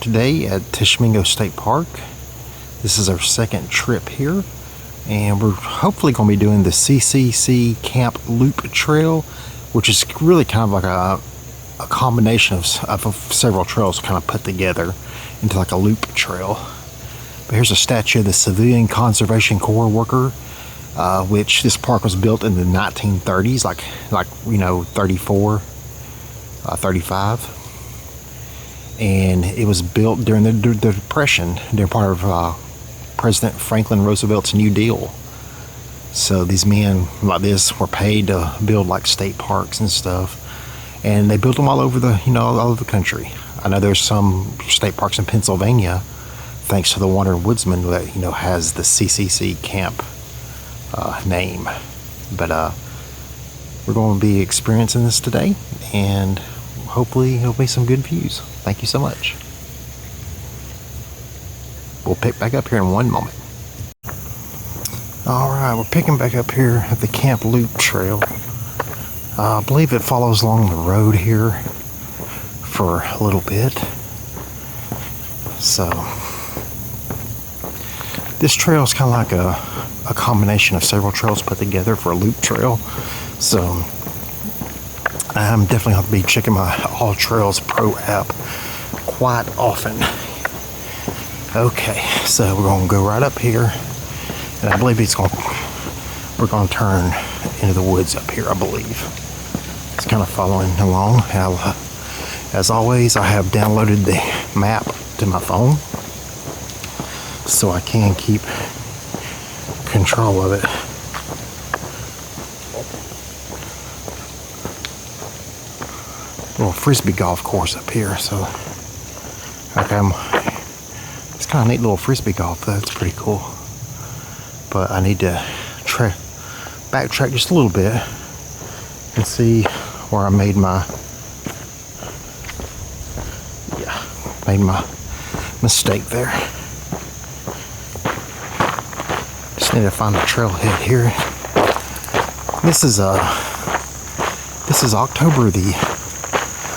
today at Tishomingo State Park. This is our second trip here, and we're hopefully going to be doing the CCC Camp Loop Trail, which is really kind of like a combination of several trails kind of put together into like a loop trail. But here's a statue of the Civilian Conservation Corps worker, which this park was built in the 1930s, like 34, 35. And it was built during the Depression, during part of President Franklin Roosevelt's New Deal. So these men like this were paid to build like state parks and stuff, and they built them all over the all over the country. I know there's some state parks in Pennsylvania, thanks to the Wandering Woodsman, that has the CCC Camp name. But we're going to be experiencing this today, and hopefully it'll be some good views. Thank you so much. We'll pick back up here in one moment. Alright, we're picking back up here at the Camp Loop Trail. I believe it follows along the road here for a little bit. So this trail is kind of like a combination of several trails put together for a loop trail. So I'm definitely going to be checking my All Trails Pro app quite often. Okay, so we're going to go right up here, and I believe we're going to turn into the woods up here, I believe. It's kind of following along. As always, I have downloaded the map to my phone, so I can keep control of it. Little frisbee golf course up here, so it's kind of neat little frisbee golf. That's pretty cool. But I need to backtrack just a little bit and see where I made my mistake there. Just need to find the trailhead here. This is October the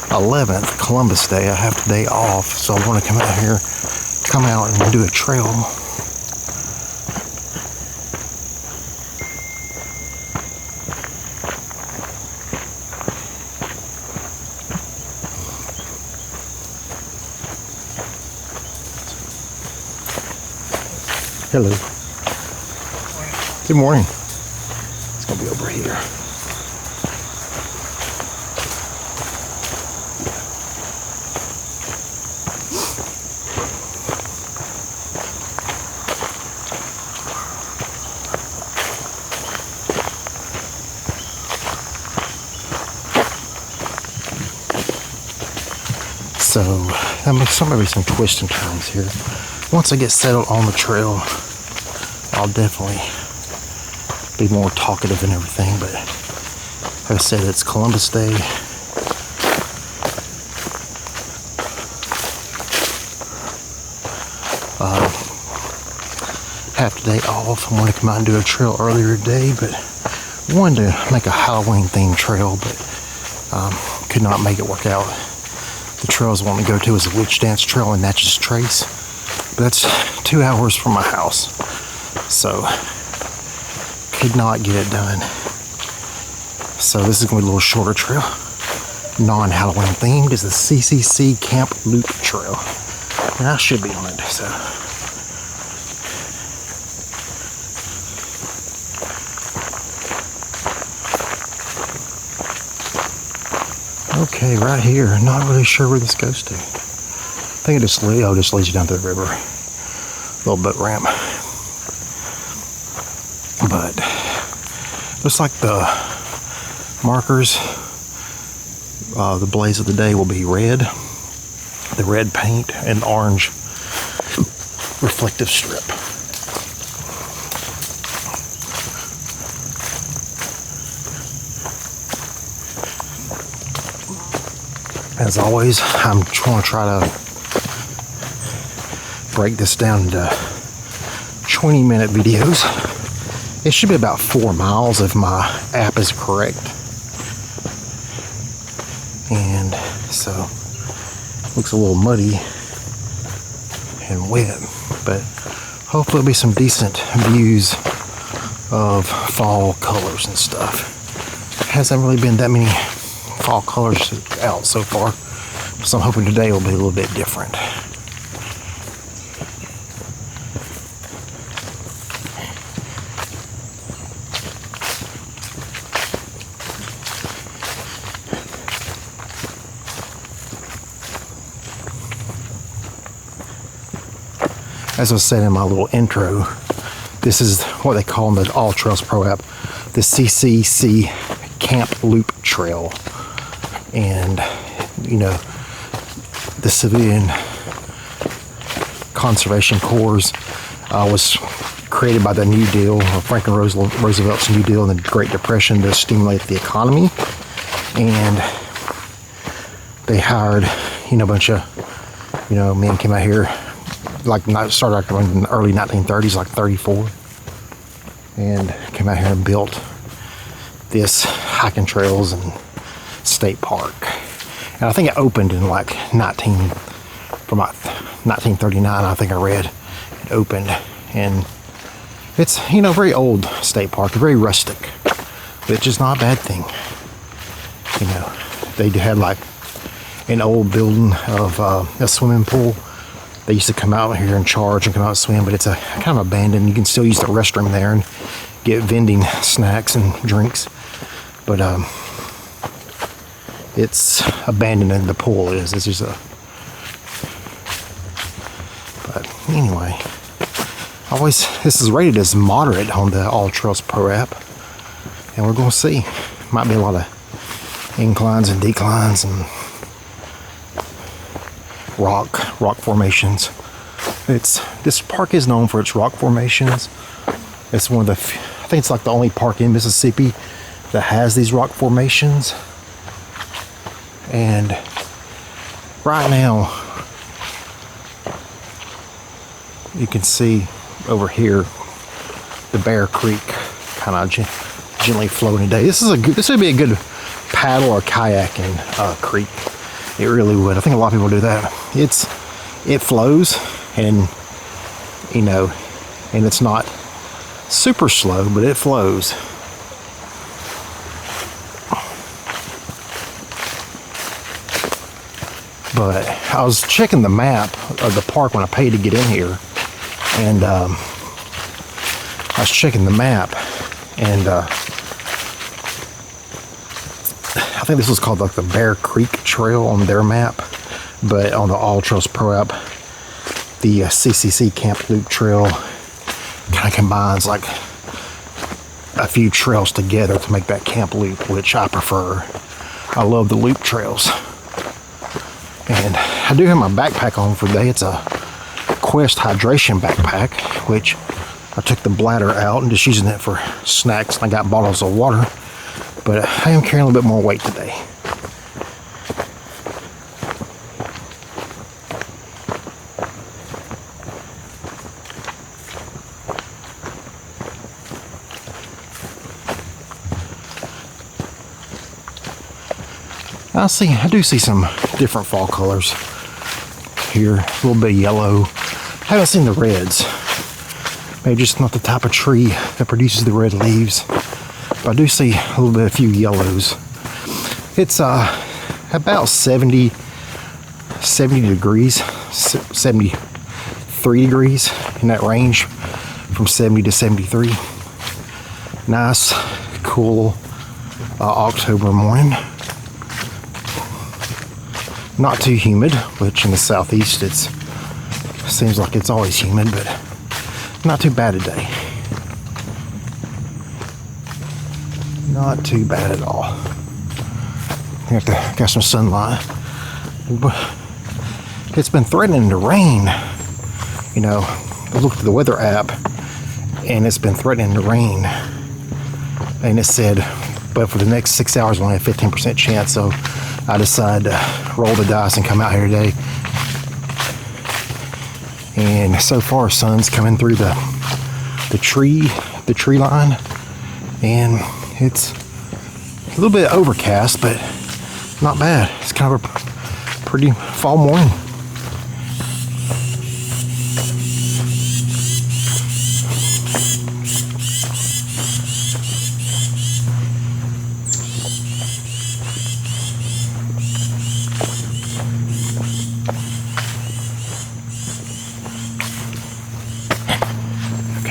11th, Columbus Day. I have today off, so I want to come out and do a trail. Hello. Good morning. It's gonna be over here. So that makes maybe some twists and turns here. Once I get settled on the trail, I'll definitely be more talkative and everything. But like I said, it's Columbus Day. Half the day off. I wanted to come out and do a trail earlier today, but wanted to make a Halloween themed trail, but could not make it work out. The trails I want to go to is the Witch Dance Trail in Natchez Trace, but that's 2 hours from my house, so could not get it done. So this is going to be a little shorter trail, non-Halloween themed. Is the CCC Camp Loop Trail, and I should be on it. So okay, right here. Not really sure where this goes to. I think it just leads you down to the river. Little boat ramp. But looks like the markers, the blaze of the day will be red. The red paint and orange reflective strip. As always, I'm going to try to break this down into 20-minute videos. It should be about 4 miles if my app is correct. And so, looks a little muddy and wet, but hopefully there'll be some decent views of fall colors and stuff. Hasn't really been that many fall colors out so far, so I'm hoping today will be a little bit different. As I said in my little intro, this is what they call in the All Trails Pro app, the CCC Camp Loop Trail. And, you know, the Civilian Conservation Corps was created by the New Deal, Franklin Roosevelt's New Deal in the Great Depression to stimulate the economy. And they hired, you know, a bunch of, you know, men came out here, like started in the early 1930s, like 34, and came out here and built this hiking trails and state park. And I think it opened in like 1939, I think I read it opened. And it's, you know, very old state park, very rustic, which is not a bad thing. You know, they had like an old building of a swimming pool. They used to come out here and charge and come out and swim, but it's a kind of abandoned. You can still use the restroom there and get vending snacks and drinks, but it's abandoned in the pool. It's just a. But anyway, this is rated as moderate on the All Trails Pro app, and we're going to see. Might be a lot of inclines and declines and rock formations. This park is known for its rock formations. It's one of the, I think it's like the only park in Mississippi that has these rock formations. And right now, you can see over here the Bear Creek kind of gently flowing today. This would be a good paddle or kayaking creek. It really would. I think a lot of people do that. It flows, and you know, and it's not super slow, but it flows. But I was checking the map of the park when I paid to get in here, and I was checking the map, and I think this was called like the Bear Creek Trail on their map, but on the All Trails Pro app, the CCC Camp Loop Trail kind of combines like a few trails together to make that camp loop, which I prefer. I love the loop trails. And I do have my backpack on for today. It's a Quest hydration backpack, which I took the bladder out and just using it for snacks. I got bottles of water, but I am carrying a little bit more weight today. I do see some different fall colors here. A little bit of yellow. I haven't seen the reds. Maybe just not the type of tree that produces the red leaves. But I do see a few yellows. It's about 70 degrees, 73 degrees in that range, from 70 to 73. Nice, cool October morning. Not too humid, which in the southeast it seems like it's always humid, but not too bad today. Not too bad at all. Got some sunlight. It's been threatening to rain. You know, I looked at the weather app and it's been threatening to rain. And it said, but for the next 6 hours, we only have a 15% chance. So I decided to roll the dice and come out here today. And so far, sun's coming through the tree line, and it's a little bit overcast, but not bad. It's kind of a pretty fall morning.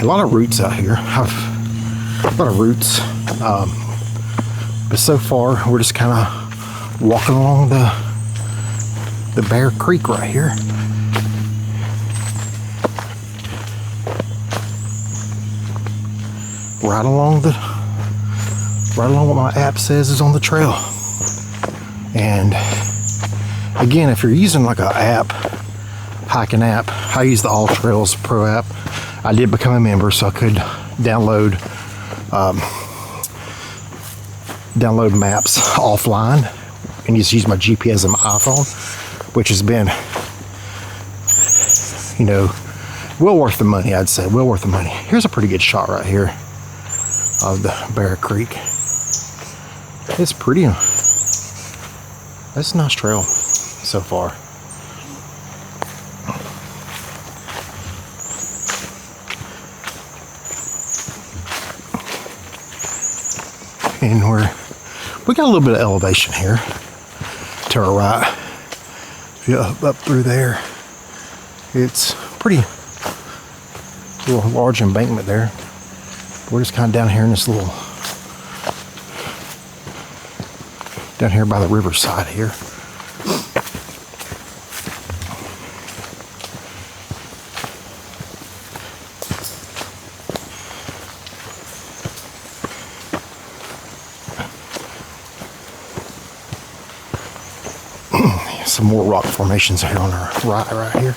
lot of roots out here. A lot of roots. But so far, we're just kind of walking along the Bear Creek right here. Right along what my app says is on the trail. And again, if you're using like a app, hiking app, I use the All Trails Pro app. I did become a member, so I could download maps offline and just use my GPS on my iPhone, which has been, you know, well worth the money, I'd say. Well worth the money. Here's a pretty good shot right here of the Bear Creek. It's pretty. That's a nice trail so far. And we got a little bit of elevation here to our right. If you up through there, it's pretty little large embankment there. We're just kind of down here in this little, down here by the riverside here. Some more rock formations here on our right here.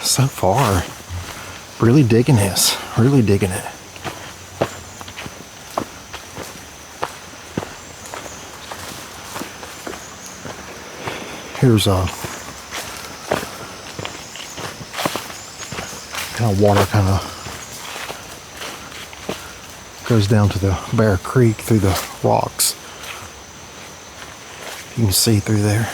So far, really digging this, really digging it. Here's a kind of water kind of goes down to the Bear Creek through the rocks. You can see through there.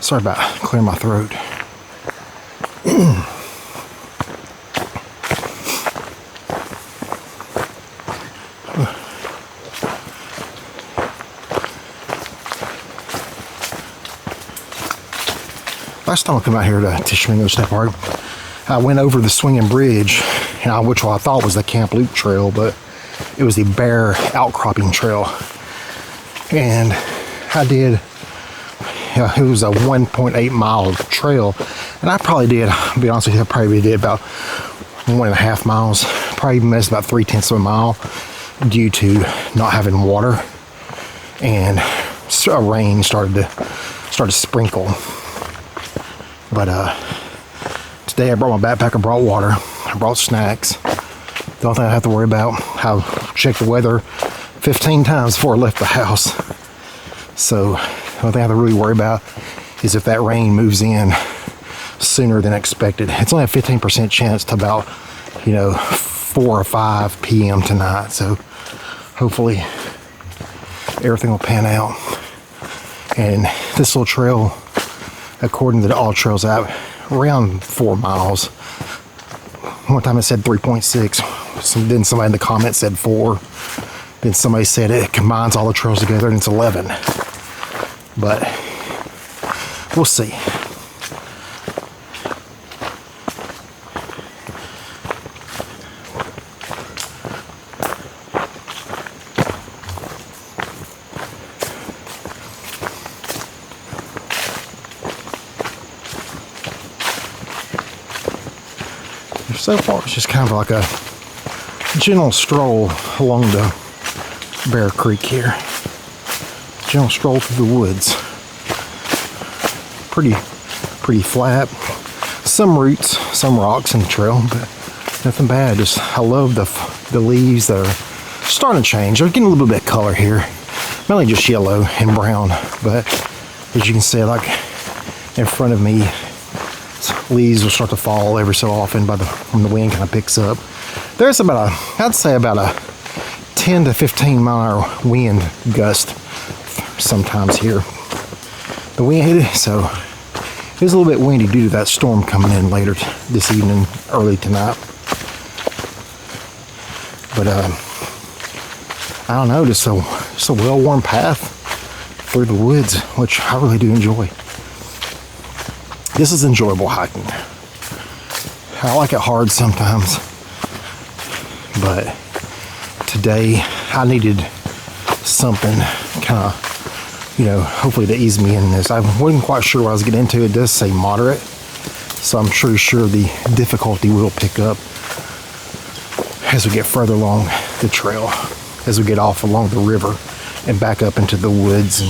Sorry about clearing my throat. Last time I came out here to Tishomingo State Park, I went over the swinging bridge, which I thought was the Camp Loop Trail, but it was the Bear Outcropping Trail. And I did, it was a 1.8 mile trail, and I probably did, to be honest with you, I probably did about 1.5 miles, probably missed about 3/10 of a mile due to not having water, and rain started to sprinkle. But today I brought my backpack, I brought water, I brought snacks. The only thing I have to worry about, I checked the weather 15 times before I left the house. So the only thing I have to really worry about is if that rain moves in sooner than expected. It's only a 15% chance to about, 4 or 5 p.m. tonight. So hopefully everything will pan out. And this little trail, according to the All Trails app, around 4 miles. One time it said 3.6. Then somebody in the comments said 4. Then somebody said it combines all the trails together and it's 11. But we'll see. So far, it's just kind of like a gentle stroll along the Bear Creek here. Gentle stroll through the woods. Pretty flat. Some roots, some rocks in the trail, but nothing bad. I love the leaves that are starting to change. They're getting a little bit of color here. Mainly just yellow and brown, but as you can see, like in front of me. Leaves will start to fall every so often when the wind kind of picks up. There's I'd say about a 10 to 15 mile wind gust sometimes here. The wind, so it was a little bit windy due to that storm coming in later this evening, early tonight. But I don't know, just a well-worn path through the woods, which I really do enjoy. This is enjoyable hiking. I like it hard sometimes, but today I needed something kind of, hopefully to ease me in this. I wasn't quite sure what I was getting into. It does say moderate, so I'm pretty sure the difficulty will pick up as we get further along the trail, as we get off along the river and back up into the woods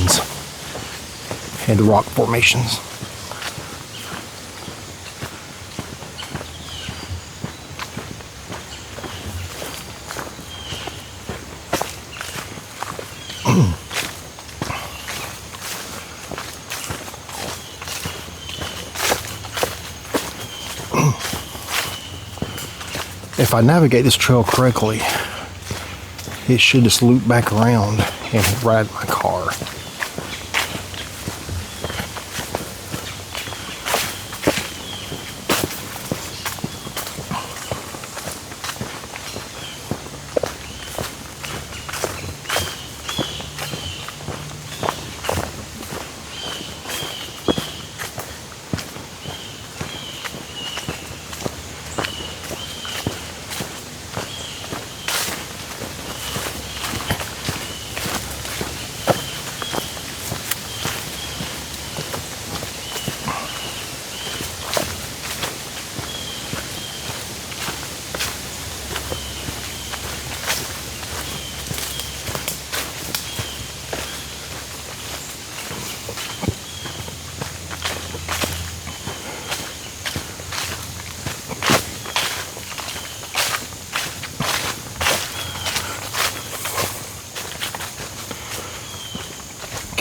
and the rock formations. If I navigate this trail correctly, it should just loop back around and ride my car.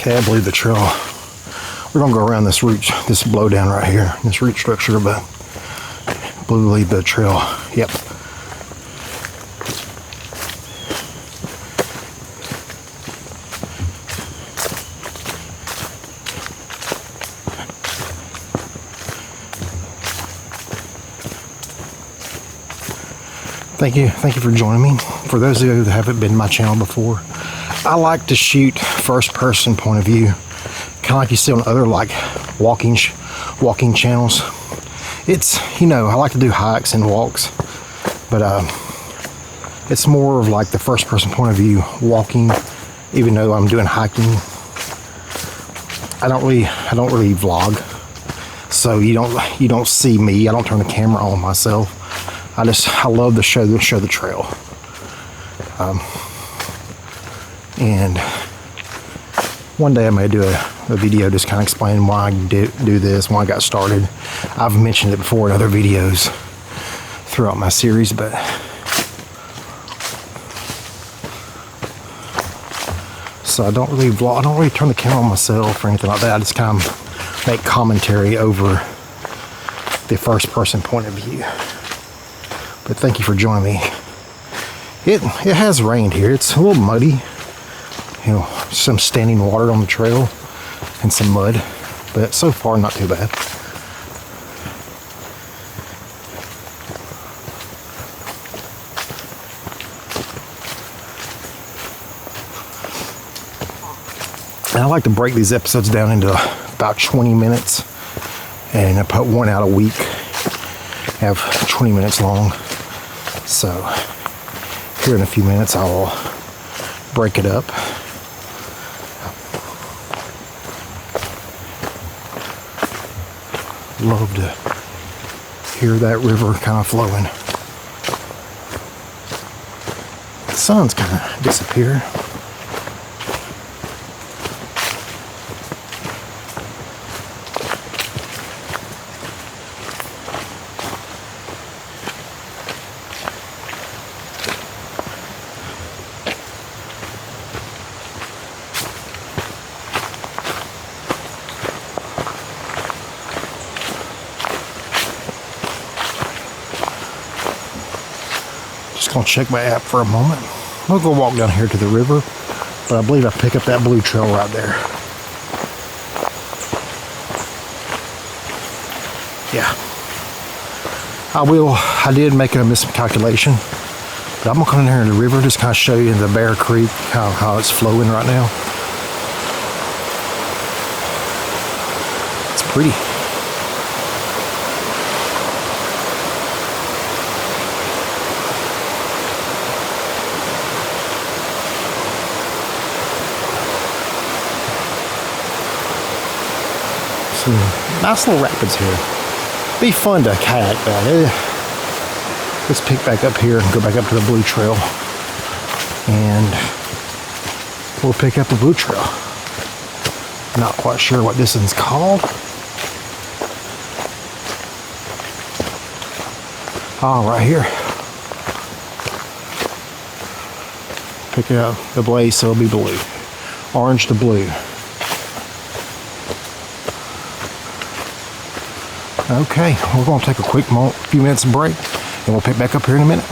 Okay, I believe the trail. We're gonna go around this root, this blowdown right here, this root structure, but I believe the trail. Yep. Thank you for joining me. For those of you that haven't been to my channel before, I like to shoot first person point of view, kind of like you see on other like walking channels. It's, I like to do hikes and walks, but it's more of like the first person point of view walking, even though I'm doing hiking. I don't really vlog, so you don't see me. I don't turn the camera on myself. I love to show the trail. And one day I may do a video just kind of explaining why I do this, why I got started. I've mentioned it before in other videos throughout my series, but so I don't really vlog. I don't really turn the camera on myself or anything like that. I just kind of make commentary over the first person point of view. But thank you for joining me. It has rained here. It's a little muddy. Some standing water on the trail and some mud, but so far not too bad. And I like to break these episodes down into about 20 minutes, and I put one out a week, have 20 minutes long. So here in a few minutes I'll break it up. Love to hear that river kind of flowing. The sun's kind of disappeared. just gonna check my app for a moment. We'll go walk down here to the river, but I believe I pick up that blue trail right there. Yeah. I did make a miscalculation, but I'm gonna come in here in the river, just kind of show you the Bear Creek, how it's flowing right now. It's pretty. Some nice little rapids here. Be fun to kayak back. Let's pick back up here and go back up to the blue trail, and we'll pick up the blue trail. Not quite sure what this one's called. Oh, right here. Pick up the blaze so it'll be blue. Orange to blue. Okay, we're going to take a quick few minutes break, and we'll pick back up here in a minute.